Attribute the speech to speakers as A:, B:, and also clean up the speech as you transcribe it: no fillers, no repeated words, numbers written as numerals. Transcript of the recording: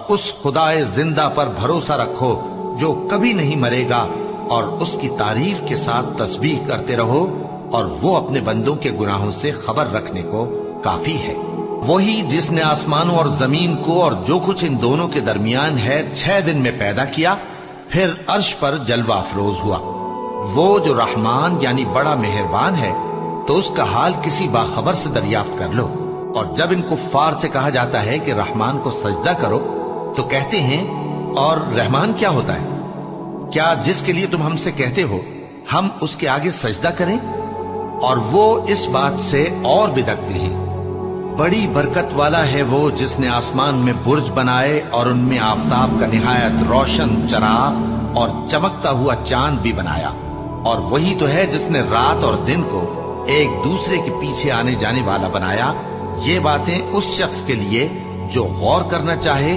A: اس خدائے زندہ پر بھروسہ رکھو جو کبھی نہیں مرے گا، اور اس کی تعریف کے ساتھ تسبیح کرتے رہو، اور وہ اپنے بندوں کے گناہوں سے خبر رکھنے کو کافی ہے۔ وہی جس نے آسمانوں اور زمین کو اور جو کچھ ان دونوں کے درمیان ہے 6 دن میں پیدا کیا، پھر عرش پر جلوہ افروز ہوا۔ وہ جو رحمان یعنی بڑا مہربان ہے، تو اس کا حال کسی باخبر سے دریافت کر لو۔ اور جب ان کفار سے کہا جاتا ہے کہ رحمان کو سجدہ کرو، تو کہتے ہیں اور رحمان کیا ہوتا ہے؟ کیا جس کے لیے تم ہم سے کہتے ہو ہم اس کے آگے سجدہ کریں؟ اور وہ اس بات سے اور بدکتے ہیں۔ بڑی برکت والا ہے وہ جس نے آسمان میں برج بنائے اور ان میں آفتاب کا نہایت روشن چراغ اور چمکتا ہوا چاند بھی بنایا۔ اور وہی تو ہے جس نے رات اور دن کو ایک دوسرے کے پیچھے آنے جانے والا بنایا۔ یہ باتیں اس شخص کے لیے جو غور کرنا چاہے